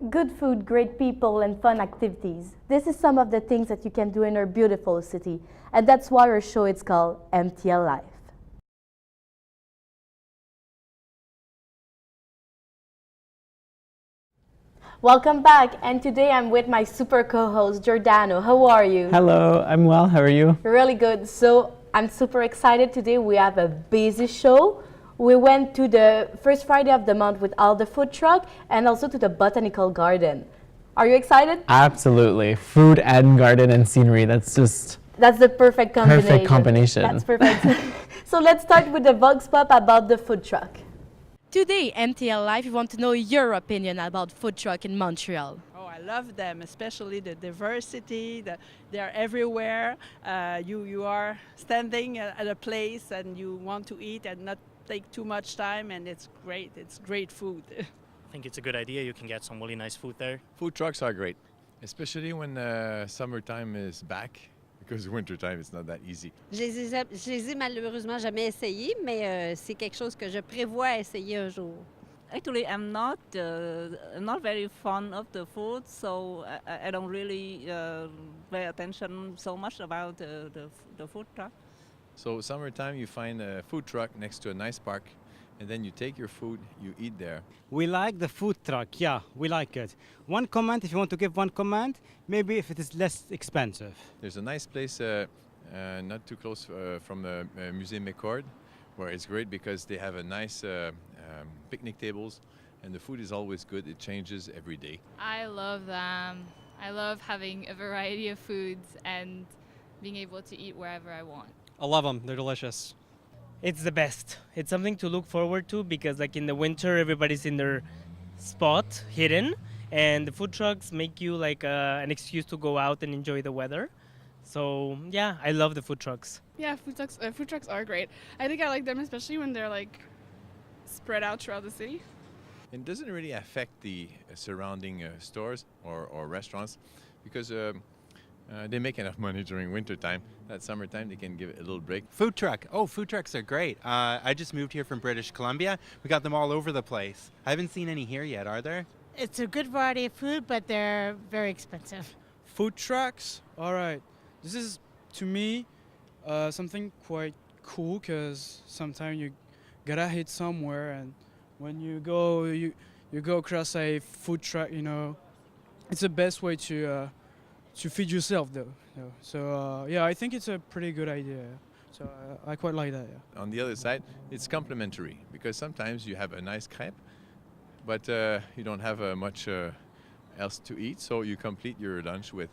Good food, great people, and fun activities. This is some of the things that you can do in our beautiful city. And that's why our show is called MTL Life. Welcome back, and today I'm with my super co-host, Giordano. How are you? Hello, I'm well. How are you? Really good. So I'm super excited today. We have a busy show. We went to the first Friday of the month with all the food truck and also to the Botanical Garden. Are you excited? Absolutely. Food and garden and scenery. That's the perfect combination. Perfect combination. That's perfect. So let's start with the Vox Pop about the food truck. Today, MTL Live, we want to know your opinion about food truck in Montreal. Oh, I love them, especially the diversity. They are everywhere. You are standing at a place and you want to eat and not take too much time, and it's great. It's great food. I think it's a good idea. You can get some really nice food there. Food trucks are great, especially when summertime is back, because wintertime it's not that easy. Je les ai malheureusement jamais essayés, mais c'est quelque chose que je prévois essayer un jour. Actually, I'm not very fond of the food, so I don't really pay attention so much about the food truck. So summertime you find a food truck next to a nice park, and then you take your food, you eat there. We like the food truck, yeah, we like it. One comment, if you want to give one comment, maybe if it is less expensive. There's a nice place not too close from the Musée McCord, where it's great because they have a nice picnic tables, and the food is always good. It changes every day. I love them. I love having a variety of foods and being able to eat wherever I want. I love them. They're delicious. It's the best. It's something to look forward to because like in the winter, everybody's in their spot hidden, and the food trucks make you like an excuse to go out and enjoy the weather. So yeah, I love the food trucks. Yeah, food trucks are great. I think I like them especially when they're like spread out throughout the city. It doesn't really affect the surrounding stores or restaurants, because they make enough money during winter time. That summertime they can give it a little break. Food truck. Oh, food trucks are great. I just moved here from British Columbia. We got them all over the place. I haven't seen any here yet, are there? It's a good variety of food, but they're very expensive. Food trucks? All right. This is, to me, something quite cool because sometimes you gotta hit somewhere, and when you go across a food truck, you know, it's the best way to feed yourself though. So yeah, I think it's a pretty good idea. So I quite like that. Yeah. On the other side, it's complementary, because sometimes you have a nice crepe, but you don't have much else to eat, so you complete your lunch with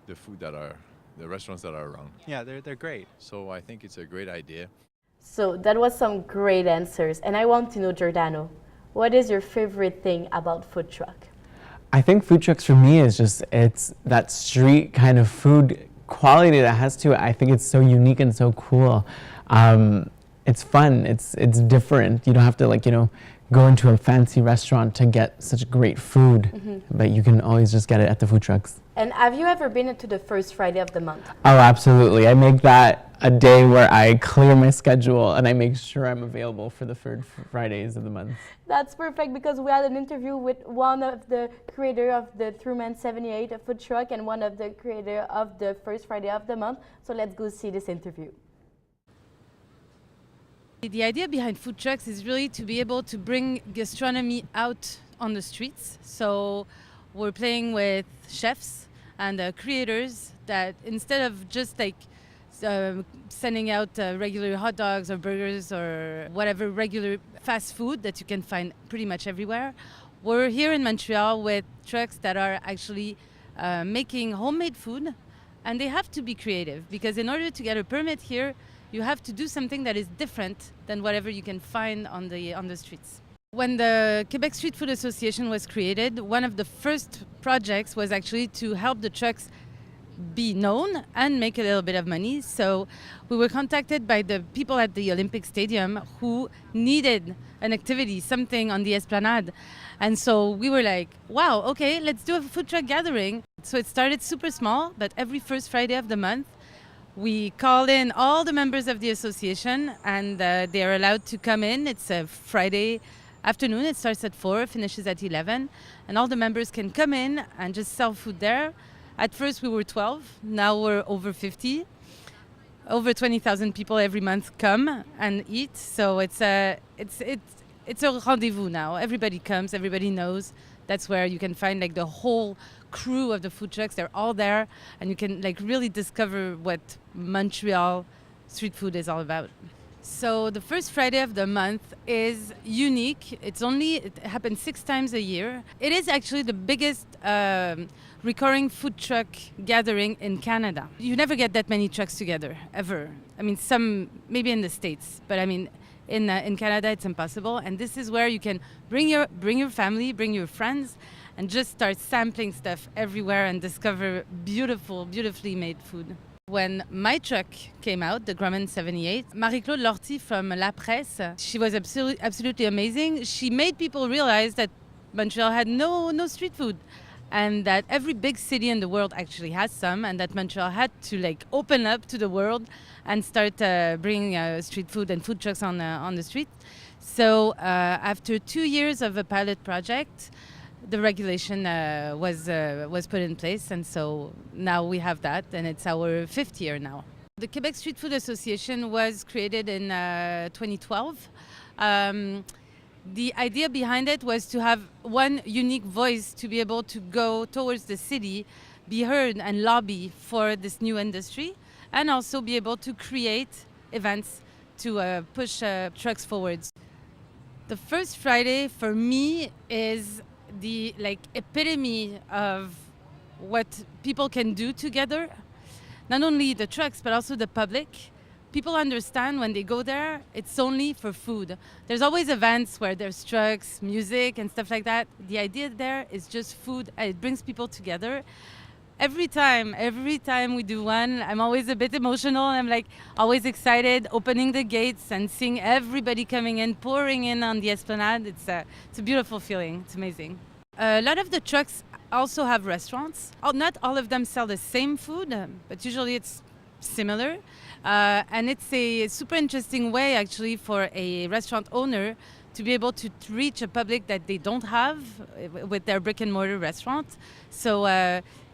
the food the restaurants that are around. Yeah, they're great. So I think it's a great idea. So that was some great answers, and I want to know, Giordano, what is your favorite thing about food truck? I think food trucks for me is it's that street kind of food quality that has to it. I think it's so unique and so cool. It's fun. It's different. You don't have to go into a fancy restaurant to get such great food, but you can always just get it at the food trucks. And have you ever been to the first Friday of the month? Oh, absolutely. I make that a day where I clear my schedule and I make sure I'm available for the third Fridays of the month. That's perfect, because we had an interview with one of the creator of the Truman 78 food truck and one of the creator of the first Friday of the month. So let's go see this interview. The idea behind food trucks is really to be able to bring gastronomy out on the streets. So we're playing with chefs and creators that instead of just sending out regular hot dogs or burgers or whatever regular fast food that you can find pretty much everywhere, we're here in Montreal with trucks that are actually making homemade food, and they have to be creative, because in order to get a permit here, you have to do something that is different than whatever you can find on the streets. When the Quebec Street Food Association was created, one of the first projects was actually to help the trucks be known and make a little bit of money. So we were contacted by the people at the Olympic Stadium who needed an activity, something on the esplanade. And so we were like, wow, okay, let's do a food truck gathering. So it started super small, but every first Friday of the month, we called in all the members of the association, and they are allowed to come in. It's a Friday afternoon. It starts at 4, finishes at 11, and all the members can come in and just sell food there. At first we were 12, now we're over 50. Over 20,000 people every month come and eat, so it's a rendezvous now. Everybody comes, everybody knows. That's where you can find like the whole crew of the food trucks. They're all there, and you can like really discover what Montreal street food is all about. So the first Friday of the month is unique. It happens 6 times a year. It is actually the biggest recurring food truck gathering in Canada. You never get that many trucks together, ever. I mean, some maybe in the States, but I mean, in Canada it's impossible. And this is where you can bring your family, bring your friends, and just start sampling stuff everywhere and discover beautifully made food. When my truck came out, the Grumman 78, Marie-Claude Lortie from La Presse, she was absolutely amazing. She made people realize that Montreal had no street food, and that every big city in the world actually has some, and that Montreal had to like open up to the world and start bringing street food and food trucks on the street. So after 2 years of a pilot project, the regulation was put in place, and so now we have that, and it's our 5th year now. The Quebec Street Food Association was created in 2012. The idea behind it was to have one unique voice to be able to go towards the city, be heard and lobby for this new industry, and also be able to create events to push trucks forwards. The first Friday for me is the epitome of what people can do together. Not only the trucks, but also the public. People understand when they go there, it's only for food. There's always events where there's trucks, music, and stuff like that. The idea there is just food, and it brings people together. Every time we do one, I'm always a bit emotional. I'm like always excited, opening the gates and seeing everybody coming in, pouring in on the esplanade. It's a beautiful feeling. It's amazing. A lot of the trucks also have restaurants. Not all of them sell the same food, but usually it's similar. And it's a super interesting way actually for a restaurant owner to be able to reach a public that they don't have with their brick and mortar restaurant. So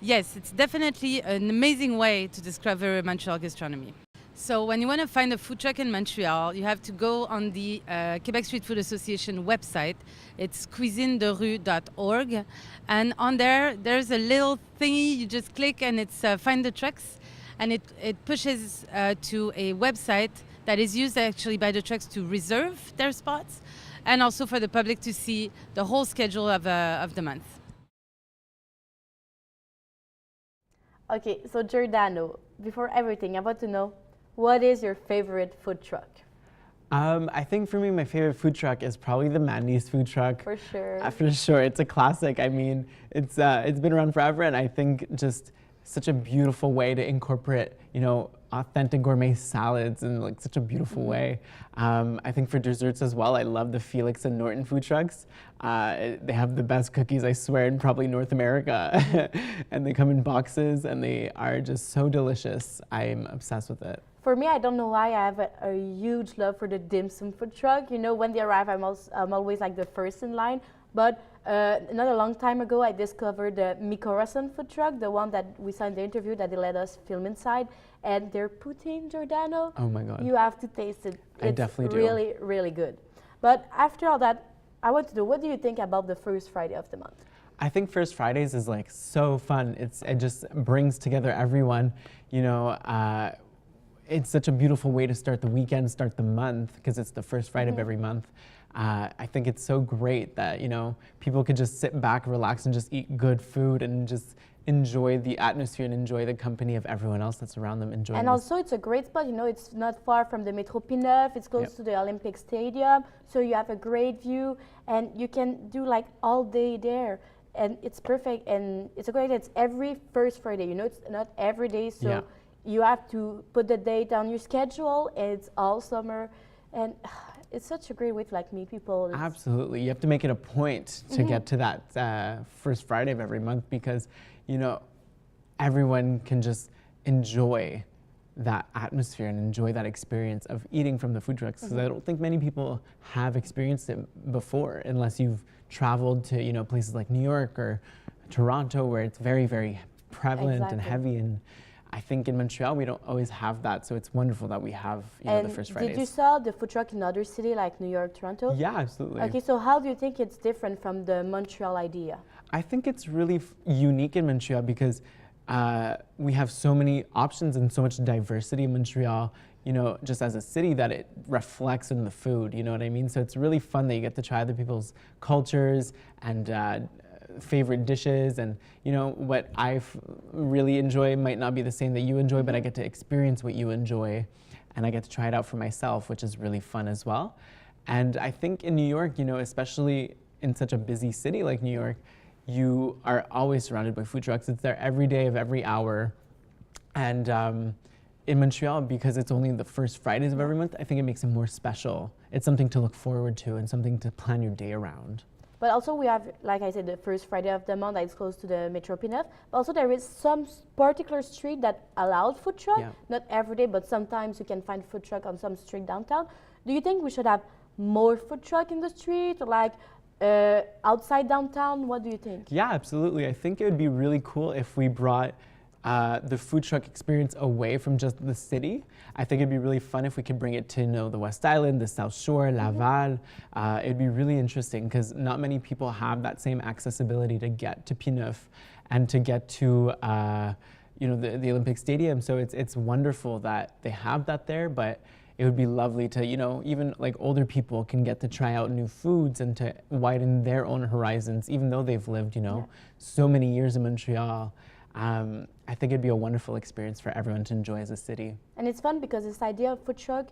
yes, it's definitely an amazing way to discover Montreal gastronomy. So when you want to find a food truck in Montreal, you have to go on the Quebec Street Food Association website. It's cuisinederue.org. And on there's a little thingy, you just click and it's find the trucks. And it pushes to a website that is used actually by the trucks to reserve their spots, and also for the public to see the whole schedule of the month. Okay, so Giordano, before everything, I want to know, what is your favorite food truck? I think for me, my favorite food truck is probably the Mandy's food truck. For sure. For sure, it's a classic. I mean, it's been around forever, and I think just such a beautiful way to incorporate, authentic gourmet salads in like such a beautiful way. I think for desserts as well, I love the Felix and Norton food trucks. They have the best cookies, I swear, in probably North America. And they come in boxes and they are just so delicious. I'm obsessed with it. For me, I don't know why, I have a huge love for the dim sum food truck. When they arrive, I'm always like the first in line. But not a long time ago, I discovered the Mikorason food truck, the one that we saw in the interview that they let us film inside. And their poutine, Giordano, oh my God, you have to taste it. I definitely do. Really, really good. But after all that, I want to know, what do you think about the first Friday of the month? I think First Fridays is like so fun. It just brings together everyone. It's such a beautiful way to start the weekend, start the month, because it's the first Friday of every month. I think it's so great that, people could just sit back, relax, and just eat good food and just enjoy the atmosphere and enjoy the company of everyone else that's around them. And also it's a great spot, it's not far from the métropole, it's close to the Olympic Stadium, so you have a great view and you can do like all day there. And it's perfect, and it's a great, it's every first Friday, it's not every day, so you have to put the date on your schedule, and it's all summer, and it's such a great way to meet people. Absolutely, you have to make it a point to get to that first Friday of every month, because everyone can just enjoy that atmosphere and enjoy that experience of eating from the food trucks, because I don't think many people have experienced it before, unless you've traveled to, you know, places like New York or Toronto, where it's very, very prevalent and heavy. And I think in Montreal we don't always have that, so it's wonderful that we have, you know, the first Fridays. Did you saw the food truck in other city like New York, Toronto? Yeah, absolutely. Okay, so how do you think it's different from the Montreal idea? I think it's really unique in Montreal because we have so many options and so much diversity in Montreal, you know, just as a city, that it reflects in the food, you know what I mean? So it's really fun that you get to try other people's cultures and favorite dishes, and you know, what I really enjoy might not be the same that you enjoy, but I get to experience what you enjoy and I get to try it out for myself, which is really fun as well. And I think in New York, you know, especially in such a busy city like New York, you are always surrounded by food trucks. It's there every day of every hour. And in Montreal, because it's only the first Fridays of every month, I think it makes it more special. It's something to look forward to and something to plan your day around. But also we have, like I said, the first Friday of the month that is close to the Métropole. But also there is some particular street that allowed food truck. Yeah. Not every day, but sometimes you can find food truck on some street downtown. Do you think we should have more food truck in the street, or like outside downtown? What do you think? Yeah, absolutely. I think it would be really cool if we brought the food truck experience away from just the city. I think it'd be really fun if we could bring it to, you know, the West Island, the South Shore, Laval. It'd be really interesting because not many people have that same accessibility to get to P9 and to get to you know, the Olympic Stadium. So it's wonderful that they have that there, but it would be lovely to, you know, even like older people can get to try out new foods and to widen their own horizons, even though they've lived, you know, so many years in Montreal. I think it'd be a wonderful experience for everyone to enjoy as a city. And it's fun because this idea of food truck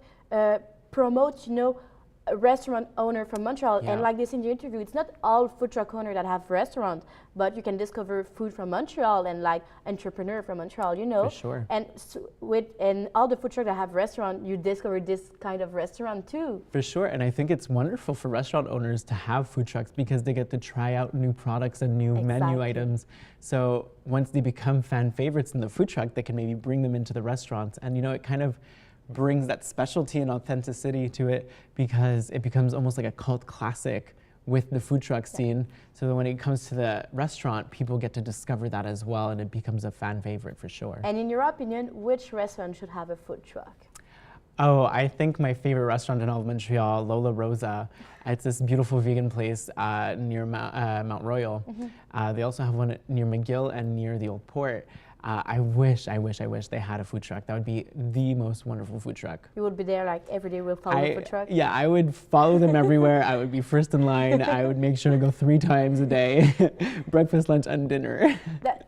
promotes, you know, a restaurant owner from Montreal. And like this in the interview, it's not all food truck owners that have restaurants, but you can discover food from Montreal and like entrepreneur from Montreal, you know. For sure. And and all the food trucks that have restaurant, you discover this kind of restaurant too. For sure. And I think it's wonderful for restaurant owners to have food trucks because they get to try out new products and new menu items. So once they become fan favorites in the food truck, they can maybe bring them into the restaurants. And you know, it kind of brings that specialty and authenticity to it because it becomes almost like a cult classic with the food truck scene. So that when it comes to the restaurant, people get to discover that as well, and it becomes a fan favorite for sure. And in your opinion, which restaurant should have a food truck? Oh, I think my favorite restaurant in all of Montreal, Lola Rosa. It's this beautiful vegan place near Mount Royal. They also have one near McGill and near the Old Port. I wish they had a food truck. That would be the most wonderful food truck. You would be there like every day, we'll follow the food truck? Yeah, I would follow them everywhere. I would be first in line. I would make sure to go 3 times a day, breakfast, lunch, and dinner.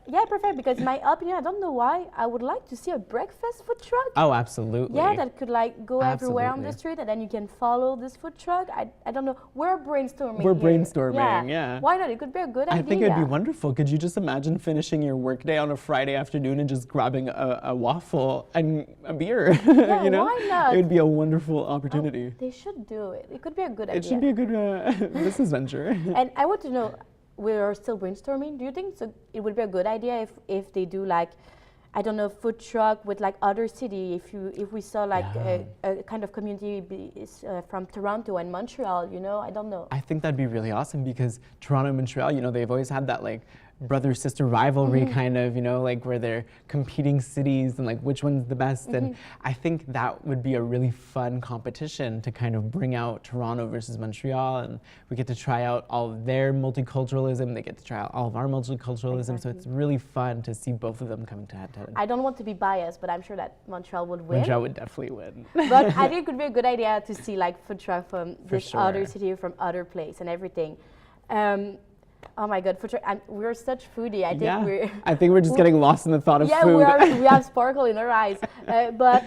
Yeah, perfect, because in my opinion, I don't know why, I would like to see a breakfast food truck. Oh, absolutely. Yeah, that could like go everywhere on the street, and then you can follow this food truck. I don't know, we're brainstorming We're here. brainstorming, yeah. Why not? It could be a good idea. I think it'd be wonderful. Could you just imagine finishing your workday on a Friday afternoon and just grabbing a waffle and a beer? Yeah, you know? why not? It would be a wonderful opportunity. Oh, they should do it. It could be a good idea. It should be a good business venture. And I want to know, we are still brainstorming. Do you think so it would be a good idea if they do like, I don't know, food truck with like other city? If we saw like a kind of community from Toronto and Montreal, you know, I don't know. I think that'd be really awesome because Toronto and Montreal, you know, they've always had that like brother-sister rivalry kind of, you know, like where they're competing cities and like which one's the best. And I think that would be a really fun competition to kind of bring out Toronto versus Montreal, and we get to try out all of their multiculturalism, they get to try out all of our multiculturalism, so it's really fun to see both of them coming to head-to-head. I don't want to be biased, but I'm sure that Montreal would win. Montreal would definitely win. But I think it could be a good idea to see like food truck from this other city, from other place and everything. Oh my God, food truck! We're such foodie. I think we're just getting lost in the thought of food. Yeah, we have sparkle in our eyes. But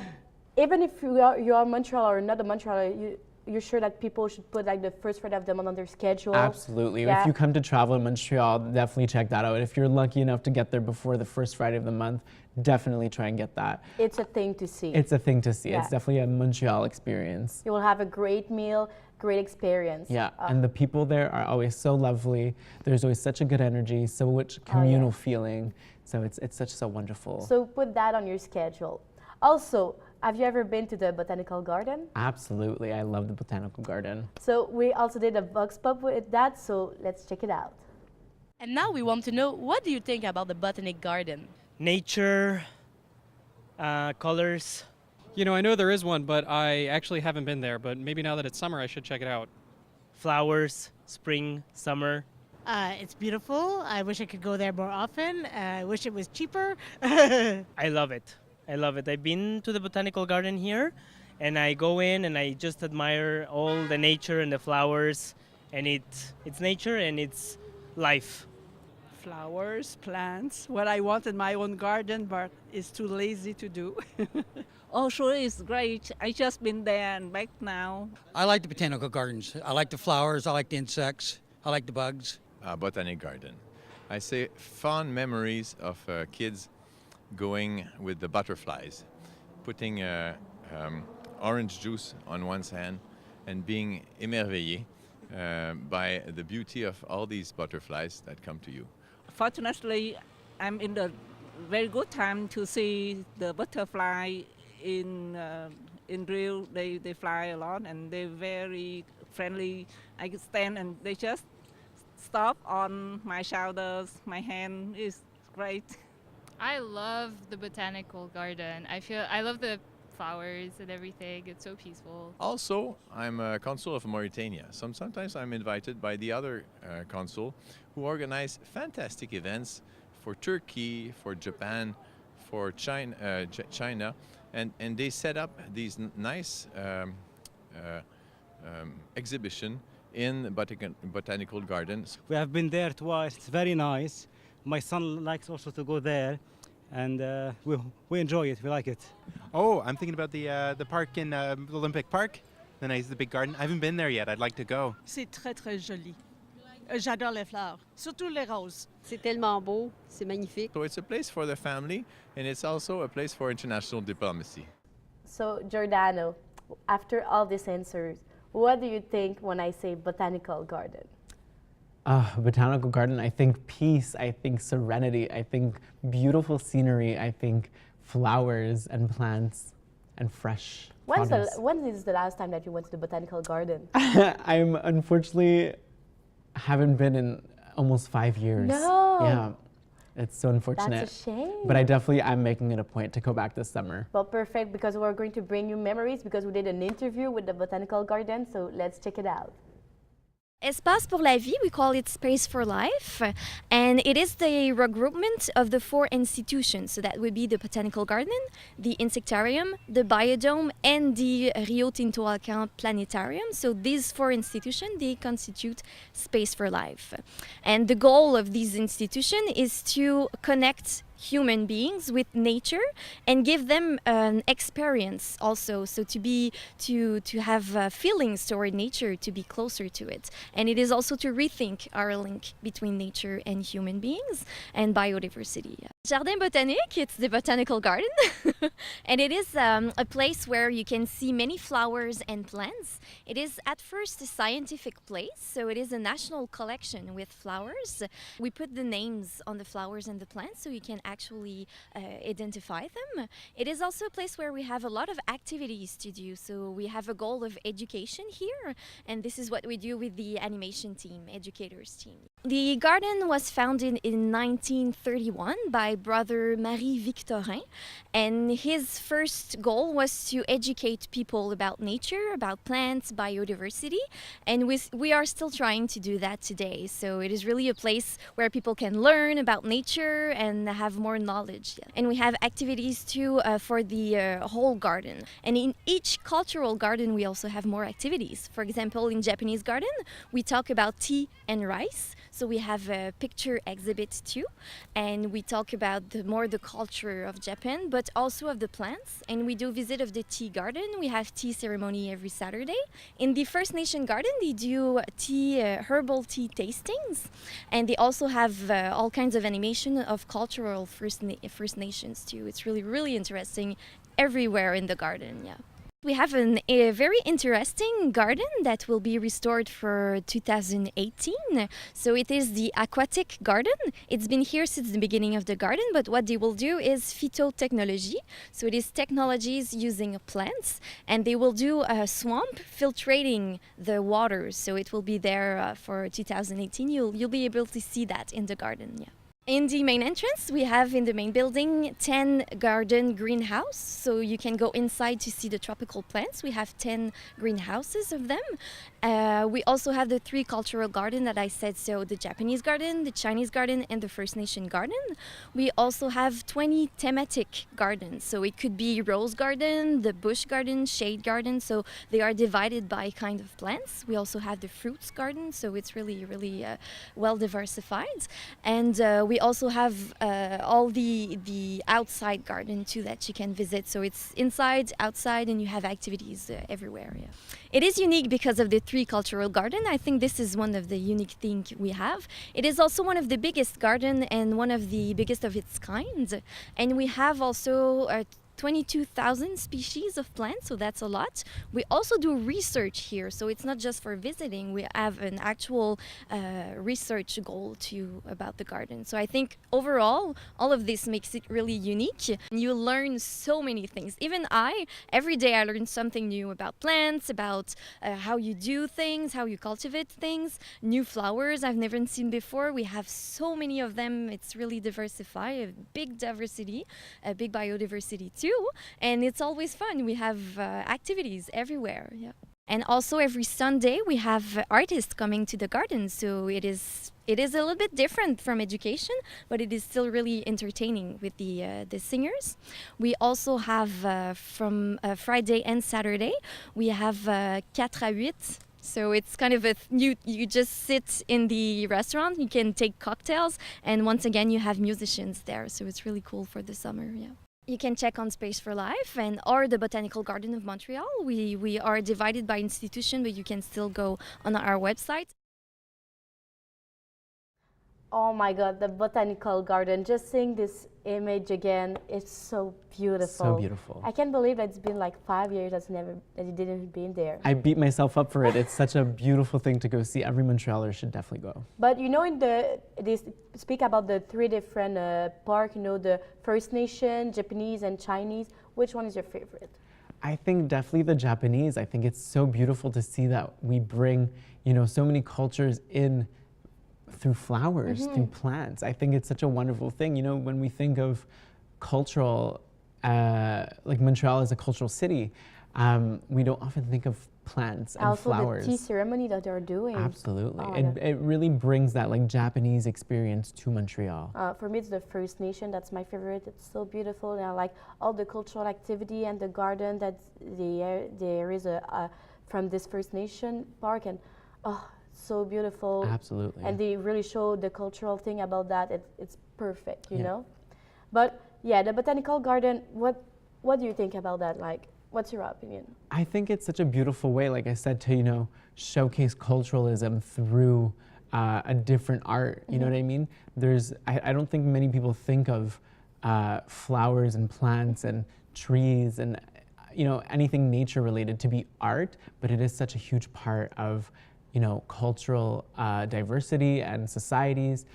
even if you are Montreal or not a Montreal, you're sure that people should put like the first Friday of the month on their schedule? Absolutely. Yeah. If you come to travel in Montreal, definitely check that out. If you're lucky enough to get there before the first Friday of the month, definitely try and get that. It's a thing to see. It's a thing to see. Yeah. It's definitely a Montreal experience. You will have a great meal, great experience. Yeah, and the people there are always so lovely. There's always such a good energy, so much communal feeling. So it's so wonderful. So put that on your schedule. Also, have you ever been to the Botanical Garden? Absolutely, I love the Botanical Garden. So we also did a vox pop with that, so let's check it out. And now we want to know, what do you think about the Botanic Garden? Nature, colors. You know, I know there is one, but I actually haven't been there. But maybe now that it's summer, I should check it out. Flowers, spring, summer. It's beautiful. I wish I could go there more often. I wish it was cheaper. I love it. I love it. I've been to the Botanical Garden here, and I go in and I just admire all the nature and the flowers, and it's nature and it's life. Flowers, plants, what I want in my own garden, but it's too lazy to do. Oh, sure, it's great. I just been there and back now. I like the botanical gardens. I like the flowers. I like the insects. I like the bugs. Botanic Garden. I say fond memories of kids going with the butterflies, putting orange juice on one's hand and being émerveillé by the beauty of all these butterflies that come to you. Fortunately, I'm in the very good time to see the butterfly in Rio. They fly a lot and they're very friendly. I can stand and they just stop on my shoulders. My hand is great. I love the Botanical Garden. I love the flowers and everything. It's so peaceful. Also, I'm a consul of Mauritania. Sometimes I'm invited by the other consul who organize fantastic events for Turkey, for Japan, for China, and they set up these nice exhibition in the Botanical Gardens. We have been there twice. It's very nice. My son likes also to go there, and we enjoy it. We like it. Oh, I'm thinking about the park in Olympic Park. The big garden. I haven't been there yet. I'd like to go. C'est très très joli. J'adore les fleurs, surtout les roses. C'est tellement beau, c'est magnifique. So it's a place for the family, and it's also a place for international diplomacy. So Giordano, after all these answers, what do you think when I say Botanical Garden? Botanical Garden, I think peace, I think serenity, I think beautiful scenery, I think flowers and plants and fresh produce. When is the last time that you went to the Botanical Garden? I'm unfortunately haven't been in almost 5 years. No. Yeah, it's so unfortunate. That's a shame. But I'm making it a point to go back this summer. Well, perfect, because we're going to bring you memories because we did an interview with the Botanical Garden, so let's check it out. Espace pour la vie, we call it Space for Life, and it is the regroupment of the 4 institutions. So that would be the Botanical Garden, the Insectarium, the Biodome, and the Rio Tinto Alcan Planetarium. So these 4 institutions, they constitute Space for Life. And the goal of these institutions is to connect human beings with nature and give them an experience also, so to have feelings toward nature, to be closer to it. And it is also to rethink our link between nature and human beings and biodiversity. Jardin botanique, it's the botanical garden and it is a place where you can see many flowers and plants. It is at first a scientific place, so it is a national collection with flowers. We put the names on the flowers and the plants so you can actually identify them. It is also a place where we have a lot of activities to do, so we have a goal of education here, and this is what we do with the animation team, educators team. The garden was founded in 1931 by Brother Marie-Victorin, and his first goal was to educate people about nature, about plants, biodiversity, and we are still trying to do that today. So it is really a place where people can learn about nature and have more knowledge. And we have activities too for the whole garden. And in each cultural garden we also have more activities. For example, in Japanese garden we talk about tea and rice. So we have a picture exhibit too, and we talk about the culture of Japan, but also of the plants. And we do visit of the tea garden. We have tea ceremony every Saturday. In the First Nation garden, they do tea, herbal tea tastings, and they also have all kinds of animation of cultural First Nations too. It's really, really interesting everywhere in the garden, yeah. We have a very interesting garden that will be restored for 2018. So it is the aquatic garden. It's been here since the beginning of the garden, but what they will do is phytotechnology. So it is technologies using plants, and they will do a swamp filtrating the water. So it will be there for 2018. You'll be able to see that in the garden. Yeah. In the main entrance, we have in the main building 10 garden greenhouse. So you can go inside to see the tropical plants. We have 10 greenhouses of them. We also have the 3 cultural garden that I said, so the Japanese garden, the Chinese garden, and the First Nation garden. We also have 20 thematic gardens. So it could be rose garden, the bush garden, shade garden. So they are divided by kind of plants. We also have the fruits garden. So it's really, really well diversified. And we also have all the outside garden too that you can visit. So it's inside, outside, and you have activities everywhere. Yeah. It is unique because of the 3 cultural garden. I think this is one of the unique things we have. It is also one of the biggest garden and one of the biggest of its kind. And we have also 22,000 species of plants, so that's a lot. We also do research here, so it's not just for visiting. We have an actual research goal too about the garden. So I think overall, all of this makes it really unique. You learn so many things. Even every day I learn something new about plants, about how you do things, how you cultivate things, new flowers I've never seen before. We have so many of them. It's really diversified, a big diversity, a big biodiversity too. And it's always fun. We have activities everywhere. Yeah. And also every Sunday we have artists coming to the garden. So it is a little bit different from education, but it is still really entertaining with the singers. We also have from Friday and Saturday, we have 4 à 8. So it's kind of you just sit in the restaurant, you can take cocktails, and once again you have musicians there. So it's really cool for the summer. Yeah. You can check on Space for Life or the Botanical Garden of Montreal. We are divided by institution, but you can still go on our website. Oh my God, the Botanical Garden. Just seeing this image again, it's so beautiful. So beautiful. I can't believe it's been like 5 years that you didn't been there. I beat myself up for it. It's such a beautiful thing to go see. Every Montrealer should definitely go. But you know, they speak about the 3 different parks, you know, the First Nation, Japanese, and Chinese. Which one is your favorite? I think definitely the Japanese. I think it's so beautiful to see that we bring, you know, so many cultures in through flowers, through plants. I think it's such a wonderful thing. You know, when we think of cultural, like Montreal is a cultural city, we don't often think of plants and also flowers. Also the tea ceremony that they're doing. Absolutely. It really brings that like Japanese experience to Montreal. For me, it's the First Nation. That's my favorite. It's so beautiful. And I like all the cultural activity and the garden that there is from this First Nation park. And so beautiful. Absolutely. And they really show the cultural thing about that. It's perfect, you know. But yeah, the Botanical Garden, what do you think about that? Like, what's your opinion? I think it's such a beautiful way, like I said, to, you know, showcase culturalism through a different art. You know what I mean? I don't think many people think of flowers and plants and trees and, you know, anything nature related to be art, but it is such a huge part of, you know, cultural diversity and societies.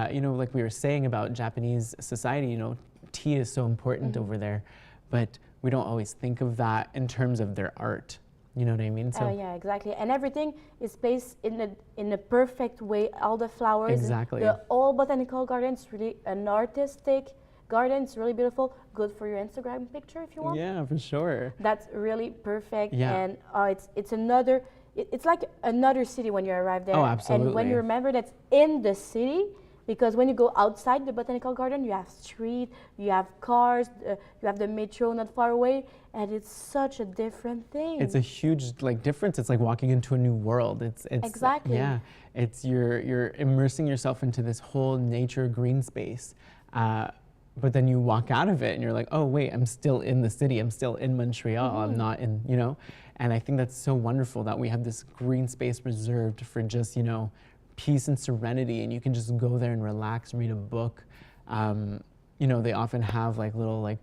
You know, like we were saying about Japanese society, you know, tea is so important over there, but we don't always think of that in terms of their art. You know what I mean? So yeah, exactly. And everything is placed in a perfect way. All the flowers. Exactly. The whole Botanical Garden is really an artistic garden. It's really beautiful. Good for your Instagram picture if you want. Yeah, for sure. That's really perfect. Yeah. And it's another. It's like another city when you arrive there. Oh, absolutely. And when you remember that's in the city, because when you go outside the Botanical Garden, you have street, you have cars, you have the metro not far away, and it's such a different thing. It's a huge like difference. It's like walking into a new world. It's exactly. Yeah, it's you're immersing yourself into this whole nature green space. But then you walk out of it and you're like, oh wait, I'm still in the city. I'm still in Montreal. I'm not in, you know. And I think that's so wonderful that we have this green space reserved for just, you know, peace and serenity, and you can just go there and relax, read a book. You know, they often have like little like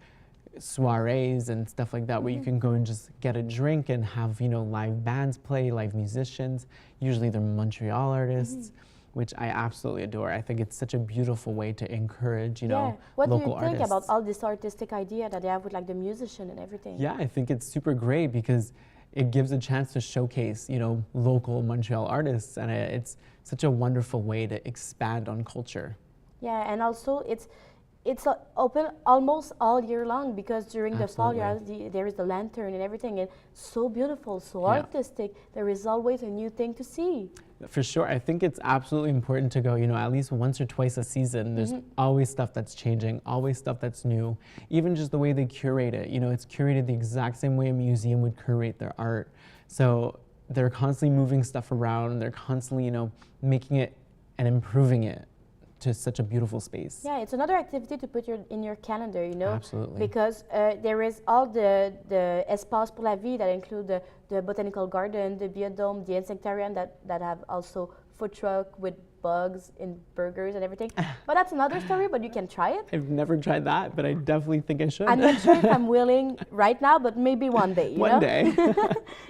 soirees and stuff like that, where you can go and just get a drink and have, you know, live bands play, live musicians. Usually they're Montreal artists, which I absolutely adore. I think it's such a beautiful way to encourage, you know, What local do you think artists. about all this artistic idea that they have with like the musician and everything? Yeah, I think it's super great because it gives a chance to showcase, you know, local Montreal artists, and it's such a wonderful way to expand on culture. Yeah, and also it's open almost all year long, because during the fall there is the lantern and everything, and so beautiful, so artistic. There is always a new thing to see. For sure, I think it's absolutely important to go, you know, at least once or twice a season. There's always stuff that's changing, always stuff that's new. Even just the way they curate it, you know, it's curated the exact same way a museum would curate their art. So they're constantly moving stuff around, they're constantly, you know, making it and improving it to such a beautiful space. Yeah, it's another activity to put in your calendar, you know. Absolutely. Because there is all the espace pour la vie that include the Botanical Garden, the biodome, the insectarium that have also food truck with bugs and burgers and everything. But that's another story, but you can try it. I've never tried that, but I definitely think I should. I'm not sure if I'm willing right now, but maybe one day, you know? One day.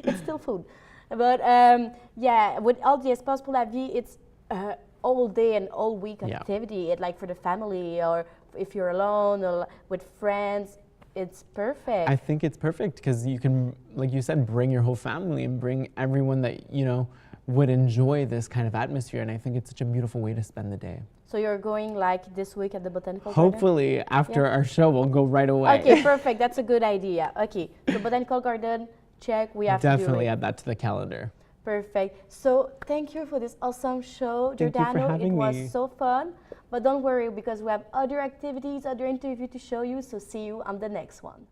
It's still food. But yeah, with all the espace pour la vie, it's all day and all week activity. It, like for the family, or if you're alone or with friends, it's perfect. I think it's perfect because you can, like you said, bring your whole family and bring everyone that, you know, would enjoy this kind of atmosphere, and I think it's such a beautiful way to spend the day. So you're going like this week at the Botanical Garden? Hopefully after our show we'll go right away. Okay, perfect. That's a good idea. Okay, so Botanical Garden, check. We have definitely to do it. add that to the calendar. Perfect. So thank you for this awesome show, Thank you for Giordano. It having was me. so fun. But don't worry, because we have other activities, other interviews to show you. So see you on the next one.